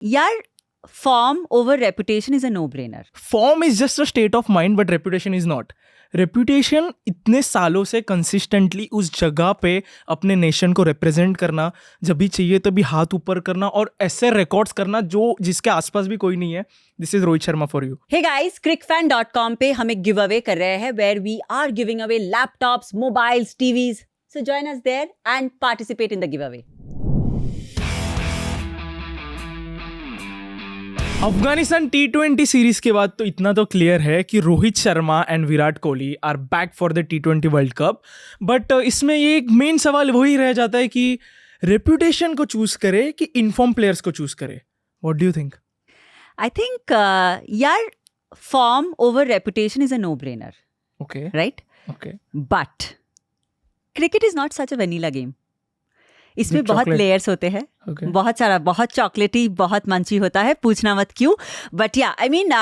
यार form over reputation is a no brainer. Form is just a state of mind but reputation is not. Reputation इतने सालों से consistently उस जगह पे अपने नेशन को रिप्रेजेंट करना, जब भी चाहिए तभी हाथ ऊपर करना और ऐसे रिकॉर्ड्स करना जो जिसके आसपास भी कोई नहीं है. This is Rohit Sharma for you. Hey guys, crickfan.com पे हम एक गिव अवे कर रहे हैं where we are giving away laptops, mobiles, TVs. So join us there and participate in the giveaway. Afghanistan T20 series के बाद तो इतना तो क्लियर है कि Rohit Sharma and Virat Kohli are back for the T20 world cup. But इसमें ये एक मेन सवाल वही रह जाता है कि रेपुटेशन को चूज करे कि इनफॉर्म प्लेयर्स को चूज करे. What do you think? I think यार form over reputation is a no brainer, okay right? Okay. But cricket is not such a vanilla game. इसमें With बहुत chocolate. लेयर्स होते हैं. Okay. बहुत सारा, बहुत चॉकलेटी, बहुत मंची होता है, पूछना मत क्यों. बट या आई मीन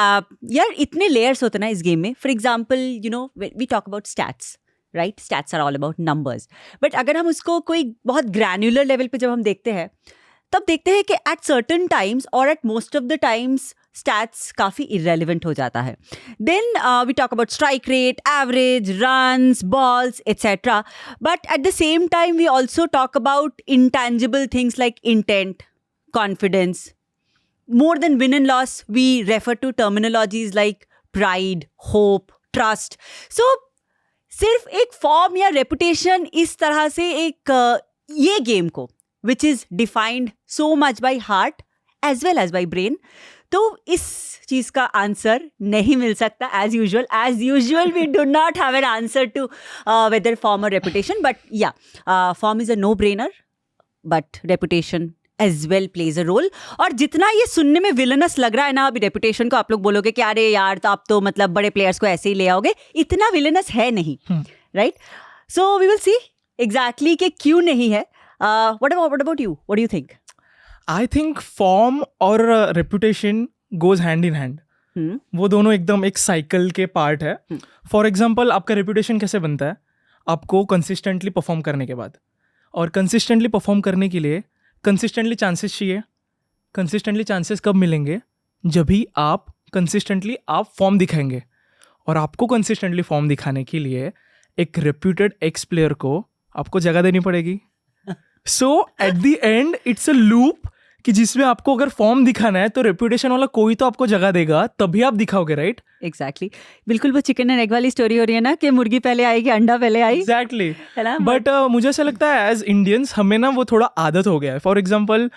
यार इतने लेयर्स होते हैं ना इस गेम में. For example you know we talk about stats, right? Stats are all about numbers. But अगर हम उसको कोई बहुत ग्रैन्युलर लेवल पे जब हम देखते हैं, तब देखते हैं कि एट सर्टन टाइम्स और at most of the times stats काफ़ी इरेलीवेंट हो जाता है. Then we talk about strike rate, average, runs, balls, etcetera. But at the same time we also talk about intangible things like intent, confidence. More than win and loss, we refer to terminologies like pride, hope, trust. So, सिर्फ एक form या reputation इस तरह से एक ये game को which is defined so much by heart as well as by brain, तो इस चीज़ का आंसर नहीं मिल सकता. As usual we do not have an answer to whether form or reputation. But yeah, form is a no-brainer, but reputation as well plays a role. और जितना ये सुनने में विलनस लग रहा है ना अभी रेपुटेशन को, आप लोग बोलोगे कि अरे यार तो आप तो मतलब बड़े प्लेयर्स को ऐसे ही ले आओगे, इतना विलनस है नहीं, right? So we will see exactly कि क्यों नहीं है. What about you? What do you think? I think form और reputation goes hand in hand. वो दोनों एकदम एक साइकिल के पार्ट है. फॉर एग्जाम्पल, आपका रेपुटेशन कैसे बनता है? आपको कंसिस्टेंटली परफॉर्म करने के बाद. और कंसिस्टेंटली परफॉर्म करने के लिए कंसिस्टेंटली चांसेस चाहिए. कंसिस्टेंटली चांसेस कब मिलेंगे? जब भी आप कंसिस्टेंटली आप फॉर्म दिखाएंगे. और आपको कंसिस्टेंटली फॉर्म दिखाने के लिए एक रेप्यूटेड एक्स प्लेयर को आपको जगह देनी पड़ेगी. So at the end it's a loop कि जिसमें आपको अगर फॉर्म दिखाना है तो रेप्यूटेशन वाला कोई तो आपको जगह देगा, तभी आप दिखाओगे, राइट? एग्जैक्टली. बिल्कुल वो चिकन एंड एग वाली स्टोरी हो रही है ना कि मुर्गी पहले आएगी, अंडा पहले आई. एग्जैक्टली. है ना? बट मुझे ऐसा लगता है एज इंडियंस हमें ना वो थोड़ा आदत हो गया है. फॉर एग्जाम्पल,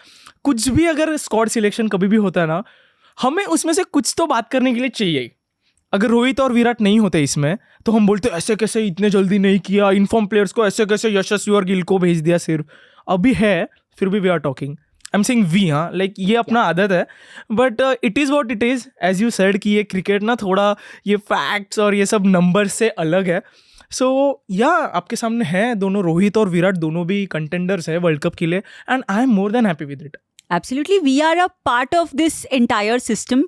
कुछ भी अगर स्क्वाड सिलेक्शन कभी भी होता है ना, हमें उसमें से कुछ तो बात करने के लिए चाहिए. अगर रोहित और विराट नहीं होते इसमें तो हम बोलते ऐसे कैसे इतने जल्दी नहीं किया, इनफॉर्म प्लेयर्स को ऐसे कैसे यशस्वी और गिल को भेज दिया सिर्फ. अभी है फिर भी we are talking. I am saying we, हाँ, लाइक ये अपना आदत है. But it is what it is. As you said कि ये क्रिकेट ना थोड़ा ये फैक्ट्स और ये सब नंबर से अलग है. सो या आपके सामने है दोनों, रोहित और विराट दोनों भी कंटेंडर्स है वर्ल्ड कप के लिए. And I am more than happy with it. Absolutely, we are a part of this entire system.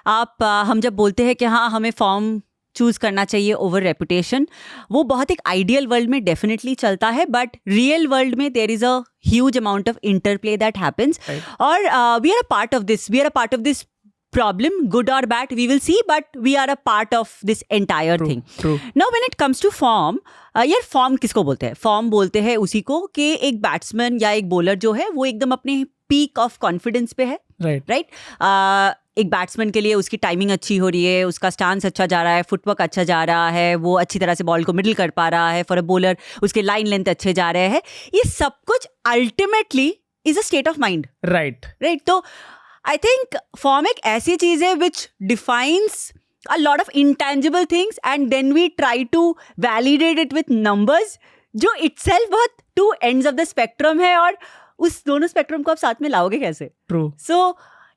हम जब बोलते हैं कि हाँ हमें फॉर्म चूज करना चाहिए ओवर रेपुटेशन, वो बहुत एक आइडियल वर्ल्ड में डेफिनेटली चलता है. बट रियल वर्ल्ड में there is a huge amount of interplay that happens. और we are a part of this problem, good or bad, we will see, but we are a part of this entire thing. True. Now when it comes to form, यार form किसको बोलते हैं? Form बोलते हैं उसी को कि एक बैट्समैन या एक बॉलर जो है वो एकदम अपने पीक ऑफ कॉन्फिडेंस पे है, राइट? एक बैट्समैन के लिए उसकी टाइमिंग अच्छी हो रही है, उसका स्टांस अच्छा जा रहा है, फुटवर्क अच्छा जा रहा है, वो अच्छी तरह से बॉल को मिडल कर पा रहा है. फॉर अ बॉलर उसके लाइन लेंथ अच्छे जा रहे हैं. ये सब कुछ ultimately is a state of mind, right? तो I think form एक ऐसी चीज है which defines a lot of intangible things and then we try to validate it with numbers, जो itself बहुत two ends of the spectrum है. और उस दोनों स्पेक्ट्रम को आप साथ में लाओगे कैसे? True. So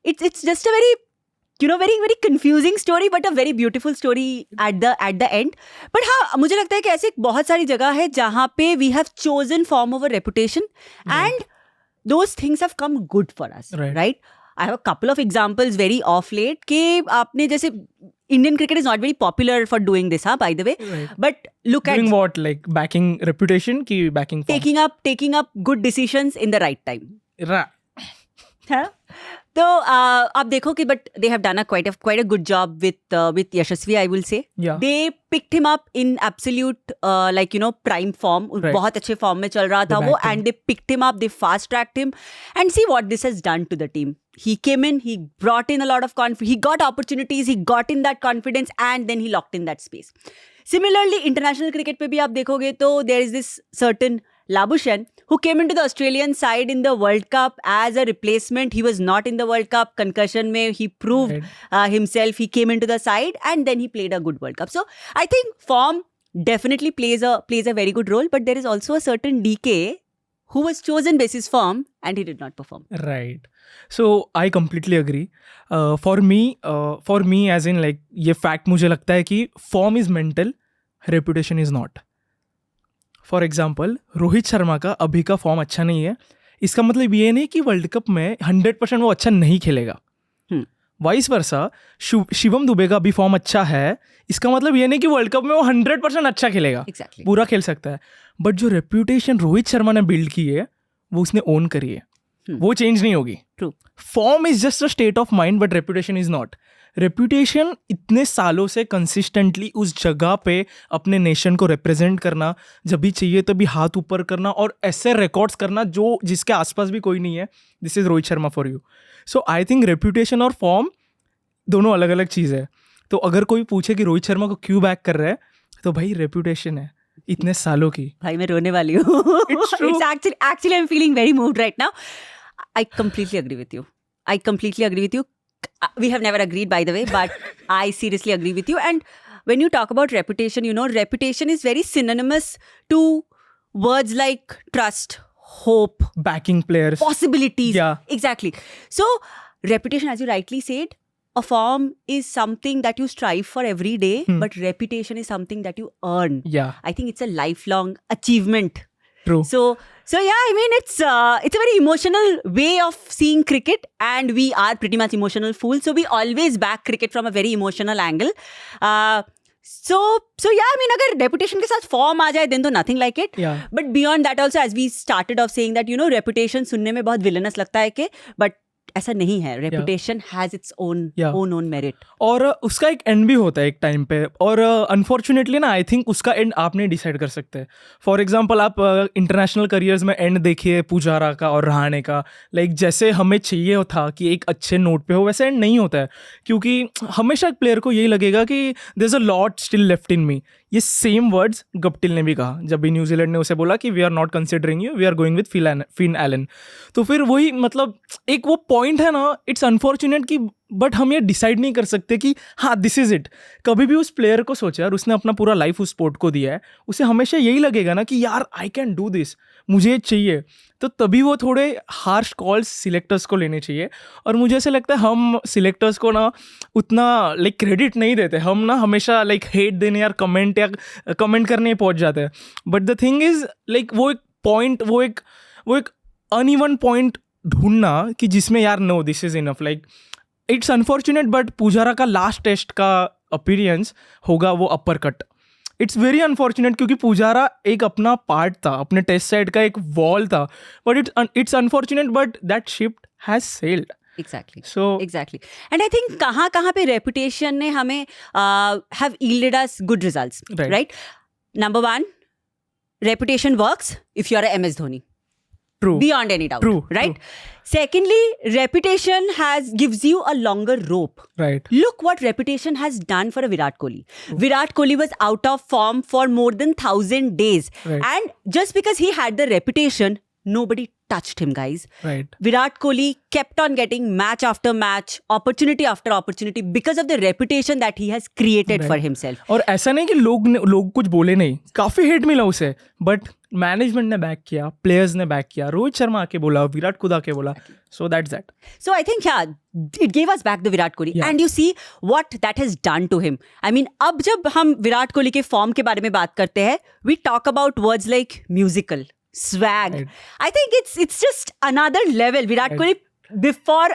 it's just a very confusing story but a very beautiful story at the end. But हाँ, मुझे लगता है कि ऐसे बहुत सारी जगह है जहाँ पे we have chosen form over reputation and those things have come good for us, right? I have a couple of examples very off late कि आपने जैसे Indian cricket is not very popular for doing this, by the way. Right. But look doing at what, like backing reputation ki backing form? taking up good decisions in the right time. Right. हाँ? तो आप देखो कि but they have done a quite a good job with Yashasvi, I will say. They picked him up in absolute like you know prime form. बहुत अच्छे form में चल रहा था वो, and they picked him up, they fast tracked him, and see what this has done to the team. He came in, he brought in a lot of confidence, he got opportunities, he got in that confidence, and then he locked in that space. Similarly, international cricket पे भी आप देखोगे तो there is this certain Labuschagne who came into the Australian side in the World Cup as a replacement. He was not in the World Cup. Concussion में he proved himself. He came into the side and then he played a good World Cup. So I think form definitely plays a very good role, but there is also a certain DK who was chosen basis form and he did not perform. Right. So I completely agree. For me as in like ये fact मुझे लगता है कि form is mental, reputation is not. For example, Rohit Sharma का अभी का form अच्छा नहीं है, इसका मतलब ये नहीं कि वर्ल्ड कप में 100% वो अच्छा नहीं खेलेगा. वाइस वर्सा, शिवम दुबे का भी फॉर्म अच्छा है, इसका मतलब ये नहीं कि वर्ल्ड कप में वो 100% अच्छा खेलेगा. Exactly. पूरा खेल सकता है. बट जो रेप्यूटेशन रोहित शर्मा ने बिल्ड की है वो उसने ओन करी है, वो चेंज नहीं होगी. True. Form is just a state of mind, but reputation is not. Reputation इतने सालों से कंसिस्टेंटली उस जगह पे अपने नेशन को रिप्रेजेंट करना, जब भी चाहिए तभी हाथ ऊपर करना और ऐसे रिकॉर्ड्स करना जो जिसके आसपास भी कोई नहीं है. This is Rohit Sharma for you. So I think reputation और फॉर्म दोनों अलग अलग चीज़ है. तो अगर कोई पूछे कि रोहित शर्मा को क्यों बैक कर रहा है, तो भाई रेप्यूटेशन है इतने सालों की. भाई मैं रोने वाली हूँ. It's actually I'm feeling very moved right now. I completely agree with you. We have never agreed, by the way, but I seriously agree with you. And when you talk about reputation, you know, reputation is very synonymous to words like trust, hope, backing players, possibilities. Yeah. Exactly. So reputation, as you rightly said, a form is something that you strive for every day, but reputation is something that you earn. Yeah. I think it's a lifelong achievement. True. So yeah, I mean, it's a very emotional way of seeing cricket, and we are pretty much emotional fools. So we always back cricket from a very emotional angle. So yeah, I mean, अगर reputation के साथ form आ जाए, then तो nothing like it. Yeah. But beyond that also, as we started off saying that, you know, reputation सुनने में बहुत villainous लगता है कि, but ऐसा नहीं है. Reputation has its own merit. और उसका एक एंड भी होता है एक टाइम पे, और अनफॉर्चुनेटली ना आई थिंक उसका एंड आप नहीं डिसाइड कर सकते. फॉर एग्जांपल आप इंटरनेशनल करियर्स में एंड देखिए पुजारा का और रहाणे का. लाइक जैसे हमें चाहिए था कि एक अच्छे नोट पे हो, वैसे एंड नहीं होता है, क्योंकि हमेशा एक प्लेयर को यही लगेगा कि there is a lot still left in me. ये सेम वर्ड्स गप्टिल ने भी कहा जब भी न्यूजीलैंड ने उसे बोला कि we are not considering you, we are going with Finn Allen. तो फिर वही मतलब एक वो पॉइंट है ना, इट्स अनफॉर्चुनेट कि बट हम ये डिसाइड नहीं कर सकते कि हाँ दिस इज़ इट. कभी भी उस प्लेयर को सोचा और उसने अपना पूरा लाइफ उस स्पोर्ट को दिया है, उसे हमेशा यही लगेगा ना कि यार आई कैन डू दिस, मुझे चाहिए. तो तभी वो थोड़े हार्श कॉल्स सिलेक्टर्स को लेने चाहिए. और मुझे ऐसा लगता है हम सिलेक्टर्स को ना उतना लाइक क्रेडिट नहीं देते. हम ना हमेशा लाइक हेट देने या कमेंट करने पहुंच जाते हैं. But the thing is like वो एक पॉइंट, वो एक अनइवन पॉइंट ढूंढना कि जिसमें यार no this is enough. Like it's unfortunate, but Pujara का लास्ट टेस्ट का अपीयरेंस होगा वो upper cut. It's very unfortunate क्योंकि पुजारा एक अपना पार्ट था, अपने टेस्ट साइड का एक वॉल था. But it's unfortunate, but that ship has sailed. Exactly. So exactly. And I think कहाँ पे reputation ने हमें have yielded us good results. Right? Number one, reputation works if you are a MS Dhoni. True. Beyond any doubt. True. Right? True. Secondly, reputation gives you a longer rope. Right. Look what reputation has done for a Virat Kohli. Virat Kohli was out of form for more than 1,000 days. Right. And just because he had the reputation, nobody touched him, guys. Right. Virat Kohli kept on getting match after match, opportunity after opportunity because of the reputation that he has created for himself. और ऐसा नहीं कि लोग कुछ बोले नहीं, काफी hate मिला उसे, बट मैनेजमेंट ने बैक किया, प्लेयर्स ने बैक किया, रोहित शर्मा आके बोला, विराट खुद आके बोला. So that's that. So I think it gave us back the Virat Kohli. Yeah. And you see what that has done to him. I mean, अब जब हम विराट कोहली के फॉर्म के बारे में बात करते हैं, we talk about words like musical, swag. Right. I think it's just another level. Virat Kohli, before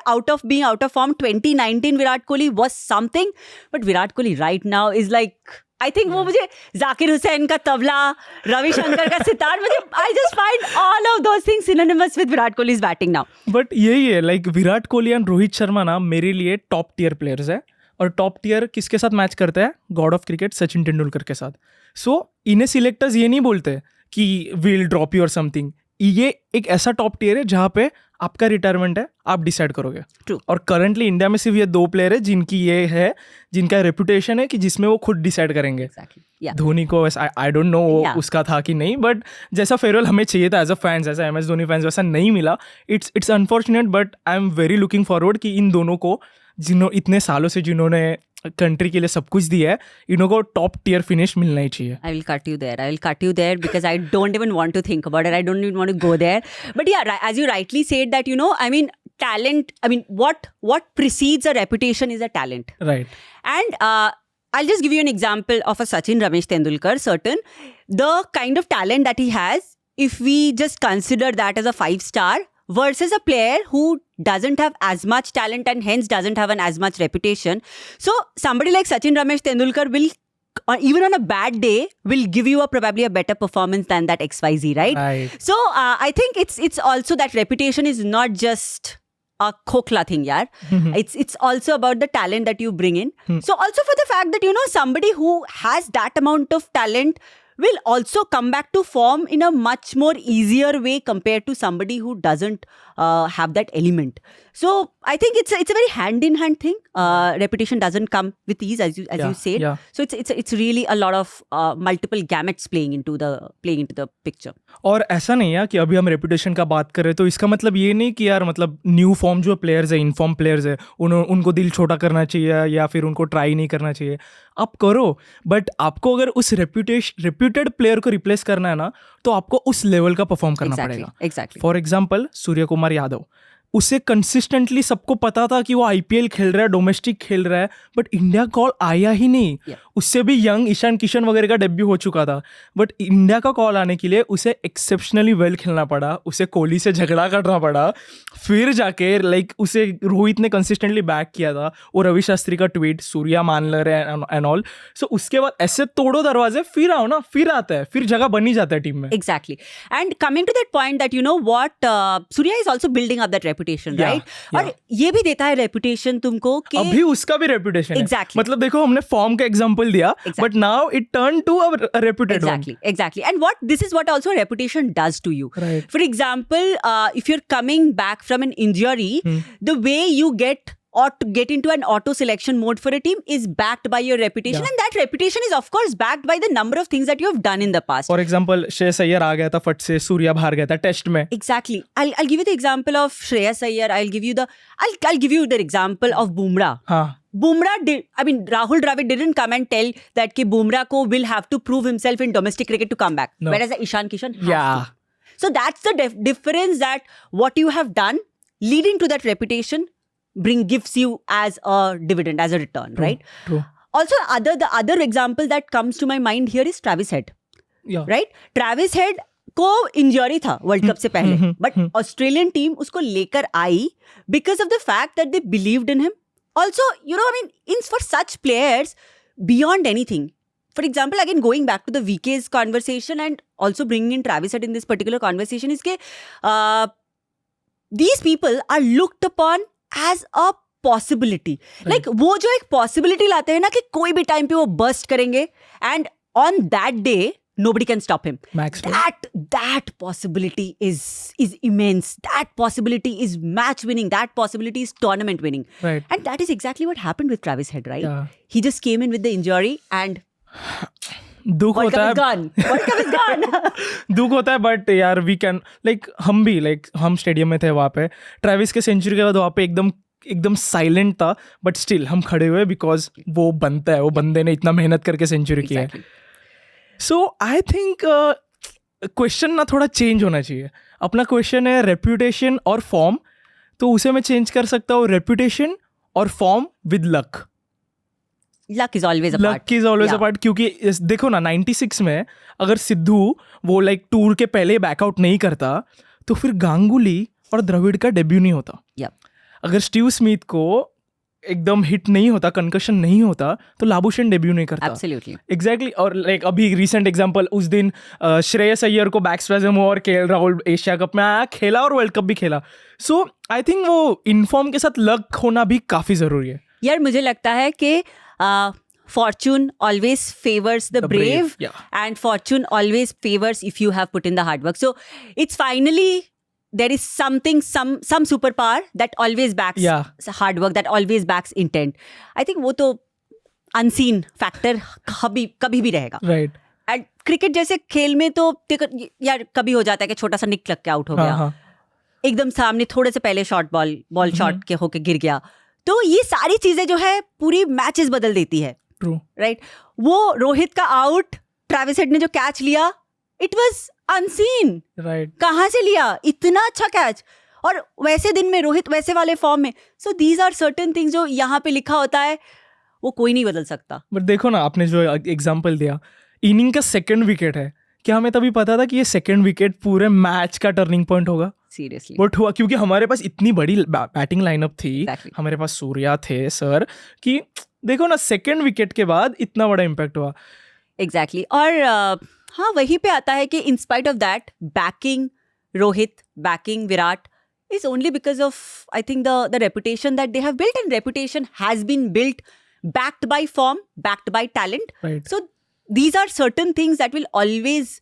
being out of form, 2019 Virat Kohli was something, but Virat Kohli right now is like I think वो मुझे जाकिर हुसैन का तबला, रविशंकर का सितार, मुझे I just find all of those things synonymous with Virat Kohli's batting now. But यही है, like Virat Kohli and Rohit Sharma ना मेरे लिए टॉप टियर प्लेयर्स है. और टॉप टियर किसके साथ मैच करते हैं? God of cricket Sachin Tendulkar के साथ. सो इन्हें सिलेक्टर्स ये नहीं बोलते कि विल ड्रॉप यू और समथिंग. ये एक ऐसा टॉप टियर है जहाँ पे आपका रिटायरमेंट है, आप डिसाइड करोगे. True. और करंटली इंडिया में सिर्फ ये 2 प्लेयर है जिनकी ये है, जिनका रेपुटेशन है कि जिसमें वो खुद डिसाइड करेंगे. Exactly. Yeah. धोनी को आई डोंट नो Yeah. उसका था कि नहीं, बट जैसा फेयरवेल हमें चाहिए था एज अ फैंस, ऐसा MS धोनी फैंस वैसा नहीं मिला. It's unfortunate, but I am very looking forward कि इन दोनों को इतने सालों से जिन्होंने कंट्री के लिए सब कुछ दिया है, इन्हों को टॉप टियर फिनिश मिलना ही चाहिए. I will cut you there because I don't even want to think about it. I don't even want to go there. But yeah, as you rightly said that, you know, I mean, talent, I mean, what precedes a reputation is a talent. Right. And I'll just give you an example of a Sachin Ramesh Tendulkar, certain. The kind of talent that he has, if we just consider that as a 5-star, versus a player who doesn't have as much talent and hence doesn't have as much reputation. So somebody like Sachin Ramesh Tendulkar will, even on a bad day, will give you probably a better performance than that XYZ, right? Right. So I think it's also that reputation is not just a khokhla thing, yaar. It's also about the talent that you bring in. So also for the fact that, you know, somebody who has that amount of talent will also come back to form in a much more easier way compared to somebody who doesn't have that element. So I think it's a very hand-in-hand thing. Reputation doesn't come with ease, as you said. Yeah. So it's really a lot of multiple gamuts playing into the picture. और ऐसा नहीं है कि अभी हम reputation का बात कर रहे तो इसका मतलब ये नहीं कि यार मतलब न्यू फॉर्म जो प्लेयर्स है, इनफॉर्म प्लेयर्स है, उनको दिल छोटा करना चाहिए या फिर उनको ट्राई नहीं करना चाहिए. आप करो, बट आपको अगर उस रेप्यूटेड प्लेयर को रिप्लेस करना है ना, तो आपको उस लेवल का परफॉर्म करना पड़ेगा. Exactly. For example Surya Kumar Yadav, उसे कंसिस्टेंटली सबको पता था कि वो IPL खेल रहा है, डोमेस्टिक खेल रहा है, बट इंडिया कॉल आया ही नहीं. उससे भी यंग ईशान किशन वगैरह का डेब्यू हो चुका था, बट इंडिया का कॉल आने के लिए उसे एक्सेप्शनली वेल खेलना पड़ा, उसे कोहली से झगड़ा करना पड़ा, फिर जाके लाइक उसे रोहित ने कंसिस्टेंटली बैक किया था. और रवि शास्त्री का ट्वीट, सूर्या मान ले रहे एंड ऑल. सो उसके बाद ऐसे तोड़ो दरवाजे, फिर आओ ना, फिर आता है, फिर जगह बनी जाता है टीम में. Exactly. And coming to that point that, you know what, Surya is also building up that reputation, Yeah, right? और ये भी देता है reputation तुमको कि अभी उसका भी रेपुटेशन Exactly. है. मतलब देखो हमने फॉर्म का एग्जांपल दिया, but now it turn to a reputed one. Exactly. And this is what also reputation does to you. Right. For example, if you're coming back from an injury, the way you get into an auto selection mode for a team is backed by your reputation, and that reputation is of course backed by the number of things that you have done in the past. For example Shreyas Iyer आ गया था फट से, सूर्या बाहर गया था test में. Exactly. I'll give you the example of Shreyas Iyer. I'll give you the example of Bumrah. हाँ. Bumrah Rahul Dravid didn't come and tell that ki Bumrah ko will have to prove himself in domestic cricket to come back. No. Whereas Ishan Kishan has Yeah. to. So that's the difference, that what you have done leading to that reputation gives you as a dividend, as a return, right? True. Also, the other example that comes to my mind here is Travis Head. Yeah. Right? Travis Head को injury था world cup से पहले, but Australian team उसको लेकर आई because of the fact that they believed in him. Also, you know, I mean, for such players, beyond anything. For example, again, going back to the VK's conversation and also bringing in Travis Head in this particular conversation is that these people are looked upon as a possibility. Like, वो जो एक possibility लाते हैं ना कि कोई भी time पे वो burst करेंगे, and on that day, nobody can stop him. That possibility is immense. That possibility is match winning. That possibility is tournament winning. Right. And that is exactly what happened with Travis Head, right? Yeah. He just came in with the injury and दुख World होता Cup है. is gone. World Cup is gone. दुख होता है, but यार we can like हम stadium में थे वहाँ पे, ट्रेविस के सेंचुरी के बाद वहाँ पे एकदम साइलेंट था, बट स्टिल हम खड़े हुए बिकॉज वो बनता है, वो बंदे ने इतना मेहनत करके सेंचुरी किया है. सो आई थिंक क्वेश्चन ना थोड़ा चेंज होना चाहिए. अपना क्वेश्चन है रेप्यूटेशन और फॉर्म, तो उसे मैं चेंज कर सकता हूँ रेप्यूटेशन और form with luck. Luck is always a part. Luck is always a part, क्योंकि देखो ना 96 में अगर सिद्धू वो लाइक टूर के पहले बैकआउट नहीं करता तो फिर गांगुली और द्रविड़ का डेब्यू नहीं होता. Yeah. अगर स्टीव स्मिथ को एकदम हिट नहीं होता, कंकशन नहीं होता, तो लाबुशेन डेब्यू नहीं करता. Absolutely. एग्जैक्टली. और लाइक अभी रिसेंट एग्जांपल, उस दिन श्रेयस अय्यर को बैक स्पैज्म हुआ और केएल राहुल एशिया कप में आया, खेला और वर्ल्ड कप भी खेला. सो आई थिंक वो इनफॉर्म के साथ लक होना भी काफी जरूरी है. यार मुझे लगता है कि fortune always favors the brave, yeah. and fortune always favors if you have put in the hard work. So it's finally there is something, some superpower that always backs Yeah. hard work, that always backs intent. I think वो तो unseen factor कभी भी रहेगा. Right. And cricket जैसे खेल में तो यार कभी हो जाता है कि छोटा सा निक लग के आउट हो गया, एकदम सामने थोड़े से पहले बॉल शॉट के होके गिर गया, तो ये सारी चीजें जो है पूरी मैचेस बदल देती है. True. राइट. वो रोहित का आउट, ट्रेविस हेड ने जो कैच लिया, इट वाज अनसीन. राइट. कहाँ से लिया इतना अच्छा कैच, और वैसे दिन में रोहित वैसे वाले फॉर्म में. So these are certain things जो यहाँ पे लिखा होता है, वो कोई नहीं बदल सकता. बट देखो ना, आपने जो एग्जांपल दिया, इनिंग का सेकंड विकेट है, क्या हमें तभी पता था कि ये सेकंड विकेट पूरे मैच का टर्निंग पॉइंट होगा? सीरियसली. बट हुआ, क्योंकि हमारे पास इतनी बड़ी बैटिंग लाइनअप थी. Exactly. हमारे पास सूर्या थे सर, कि देखो ना सेकंड विकेट के बाद इतना बड़ा इम्पैक्ट हुआ. एग्जैक्टली. और हाँ, वहीं पे आता है कि in spite of that, banking Rohit, banking Virat is only because of, I think, the reputation that they have built, and reputation has been built backed by form, backed by talent. Right. So these are certain things that will always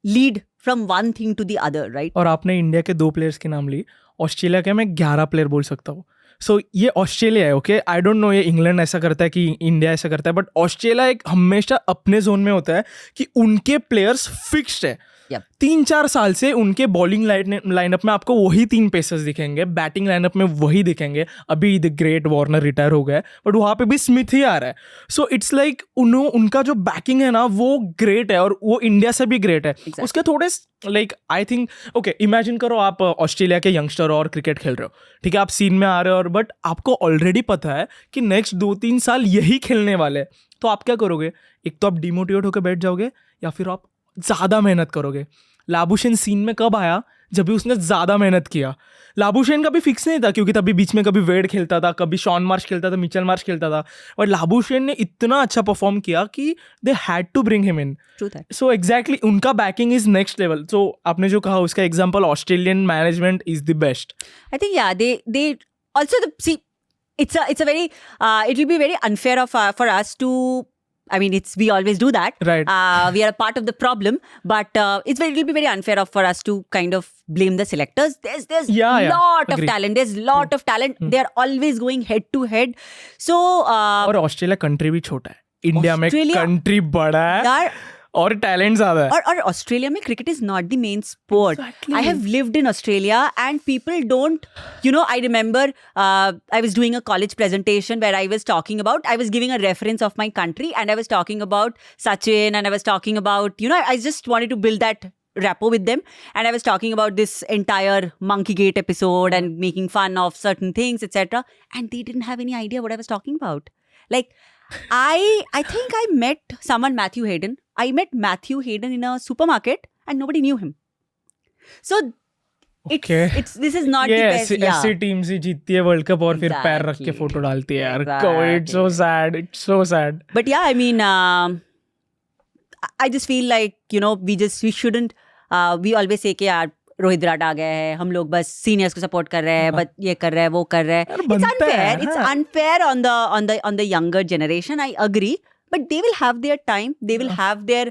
lead from one thing to the other, right? और आपने India के 2 players के नाम ली, Australia के मैं 11 player बोल सकता हूँ. सो ये ऑस्ट्रेलिया है, ओके. आई डोंट नो ये इंग्लैंड ऐसा करता है कि इंडिया ऐसा करता है, बट ऑस्ट्रेलिया एक हमेशा अपने जोन में होता है कि उनके प्लेयर्स फिक्स्ड है. 3-4 साल से उनके बॉलिंग लाइनअप में आपको वही 3 पेसर्स दिखेंगे, बैटिंग लाइनअप में वही दिखेंगे. अभी द ग्रेट वार्नर रिटायर हो गया, बट वहाँ पे भी स्मिथ ही आ रहा है. सो इट्स लाइक उनका जो बैकिंग है ना, वो ग्रेट है, और वो इंडिया से भी ग्रेट है. Exactly. उसके थोड़े like I think, okay, imagine करो आप ऑस्ट्रेलिया के यंगस्टर और क्रिकेट खेल रहे हो, ठीक है, आप सीन में आ रहे हो, और बट आपको ऑलरेडी पता है कि नेक्स्ट 2-3 साल यही खेलने वाले हैं. तो आप क्या करोगे? एक तो आप डिमोटिवेट होकर बैठ जाओगे, या फिर आप ज़्यादा मेहनत करोगे. लाबुशेन सीन में कब आया? जब भी उसने ज़्यादा मेहनत किया. लाबुशेन का भी फिक्स नहीं था, क्योंकि तभी बीच में कभी वेड खेलता था, कभी शॉन मार्श खेलता था, मिचेल मार्श खेलता था, और लाबुशेन ने इतना अच्छा परफॉर्म किया कि they had to bring him in. So exactly, उनका backing is next level. So आपने जो कहा उसका example Australian management is the best. I think, yeah, they also, see, it's a very it will be very unfair for us to, I mean, we always do that. Right. We are a part of the problem, but it will be very unfair for us to kind of blame the selectors. There's lot of Agreed. talent. There's lot of talent. They are always going head to head. So और Australia country भी छोटा है, India में Australia- country बड़ा है, यार, और talent ज्यादा है. और ऑस्ट्रेलिया में cricket is not the main sport. Exactly. I have lived in Australia and people don't, I remember I was doing a college presentation where I was talking about, I was giving a reference of my country, and I was talking about Sachin, and I was talking about, I just wanted to build that rapport with them, and I was talking about this entire Monkey Gate episode and making fun of certain things, etc., and they didn't have any idea what I was talking about. Like, I think I met someone, Matthew Hayden. I met Matthew Hayden in a supermarket and nobody knew him. So Okay. this is not ये the best. ऐसी team से जीतती है world cup और फिर पैर रख के Exactly. फोटो डालती है यार. Exactly. It's so sad. It's so sad. But yeah, I mean, I just feel like, we shouldn't, we always say कि यार रोहित विराट आ गए हैं, हम लोग बस सीनियर्स को सपोर्ट कर रहे हैं, बट ये कर रहे हैं, वो कर रहे हैं. It's unfair. It's unfair on the younger generation. I agree, but they will have their time. They will have their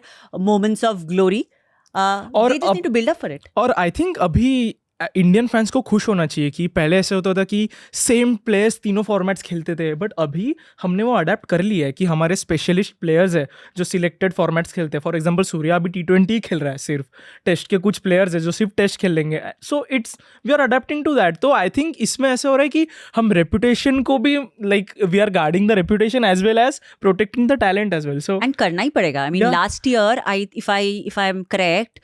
moments of glory. They just need to build up for it. और I think अभी Indian fans को खुश होना चाहिए कि पहले ऐसे होता था कि सेम प्लेयर्स तीनों फॉर्मेट्स खेलते थे, बट अभी हमने वो अडेप्ट कर लिया है कि हमारे स्पेशलिस्ट प्लेयर्स है जो सिलेक्टेड फॉर्मेट्स खेलते हैं. फॉर एग्जांपल सूर्या अभी T20 खेल रहा है, सिर्फ टेस्ट के कुछ प्लेयर्स है जो सिर्फ टेस्ट खेल लेंगे. So we are adapting to that. तो आई थिंक इसमें ऐसे हो रहा है कि हम रेपुटेशन को भी like we are guarding the reputation as well as protecting the talent as well. So And करना ही पड़ेगा. I mean, Yeah. last year, if I'm correct,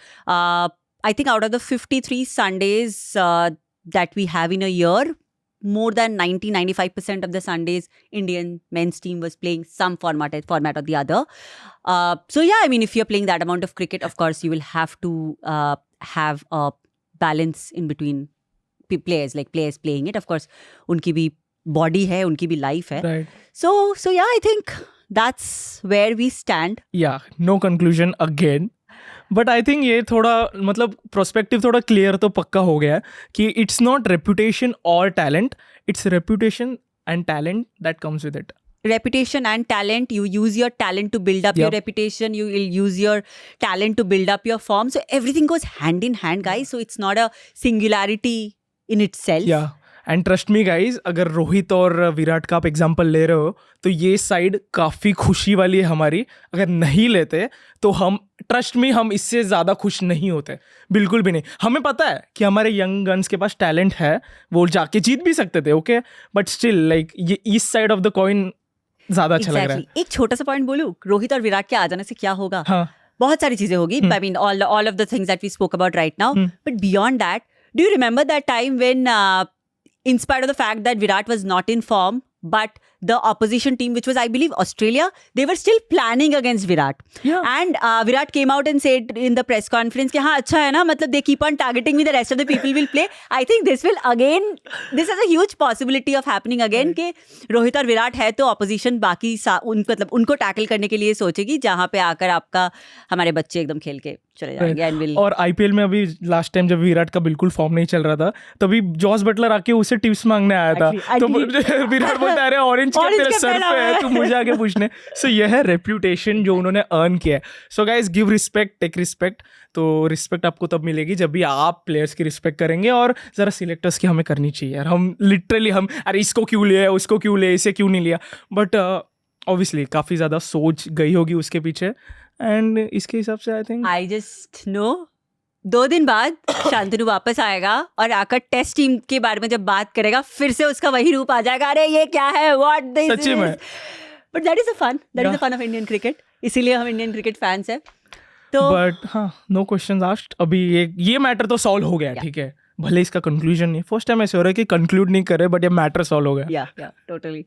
I think out of the 53 Sundays that we have in a year, more than 90-95% of the Sundays, Indian men's team was playing some format or the other. So yeah, I mean, if you're playing that amount of cricket, of course, you will have to have a balance in between players playing it. Of course, उनकी भी body है, उनकी भी life है. Right. So yeah, I think that's where we stand. या no conclusion again. But I think ये थोड़ा मतलब प्रोस्पेक्टिव थोड़ा क्लियर तो पक्का हो गया है कि इट्स नॉट रेपुटेशन और talent, it's reputation and talent that comes with it. Reputation and talent, you use your talent to build up your Yep. reputation, you will use your talent to build up your form, so everything goes hand in hand, guys. So it's not a singularity in itself. या and trust me guys, अगर रोहित और विराट का आप example ले रहे हो तो ये साइड काफ़ी खुशी वाली है हमारी. अगर नहीं लेते तो हम ट्रस्ट मी हम इससे ज़्यादा खुश नहीं होते, बिल्कुल भी नहीं. हमें पता है कि हमारे यंग गन्स के पास टैलेंट है, वो जाके जीत भी सकते थे, ओके, बट स्टिल लाइक ये इस साइड ऑफ द कॉइन ज़्यादा अच्छा लग रहा है. एक छोटा सा पॉइंट बोलूं, रोहित और विराट के आ जाने से क्या होगा? हाँ. बहुत सारी चीजें होगी. I mean all of the things that we spoke about right now. But beyond that, do you remember that time when in spite of the fact that Virat was not in form, but the opposition team, which was I believe Australia, they were still planning against Virat. Yeah. And Virat came out and said in the press conference कि हाँ अच्छा है ना, मतलब they keep on targeting me, the rest of the people will play. I think this has a huge possibility of happening again कि रोहित और विराट है तो opposition बाकी मतलब उनको टैकल करने के लिए सोचेगी, जहाँ पे आकर आपका हमारे बच्चे एकदम खेल के चले जाएंगे. And will और आईपीएल में अभी लास्ट टाइम जब विराट का बिल्कुल फॉर्म नहीं चल रहा था, तभी जॉस बटलर आके उसे टिप्स मांगने आया था. तो विराट बोलता है अरे ऑरेंज क्या तेरे सर पे है, तू मुझे आके पूछने. सो यह है रेप्यूटेशन जो उन्होंने अर्न किया है. So guys give respect, take respect. तो रिस्पेक्ट आपको तब मिलेगी जब भी आप प्लेयर्स की रिस्पेक्ट करेंगे, और ज़रा सिलेक्टर्स की हमें करनी चाहिए यार. हम लिटरली हम अरे इसको क्यों लिया, उसको क्यों लिया, इसे क्यों नहीं लिया, बट ऑब्वियसली काफ़ी ज़्यादा सोच गई होगी उसके पीछे. एंड इसके हिसाब से I think I just know 2 दिन बाद शांतनु वापस आएगा और आकर टेस्ट टीम के बारे में जब बात करेगा, फिर से उसका वही रूप आ जाएगा, अरे ये क्या है, व्हाट दिस सच्ची में. But that is the fun of Indian cricket. इसीलिए हम इंडियन क्रिकेट फैंस हैं. तो बट हाँ, नो क्वेश्चंस आस्क्ड. अभी ये मैटर तो सॉल्व हो गया, ठीक है, भले इसका कंक्लूजन नहीं. फर्स्ट टाइम ऐसे हो रहा है कि कंक्लूड नहीं करे, बट ये मैटर सॉल्व हो गया. या टोटली.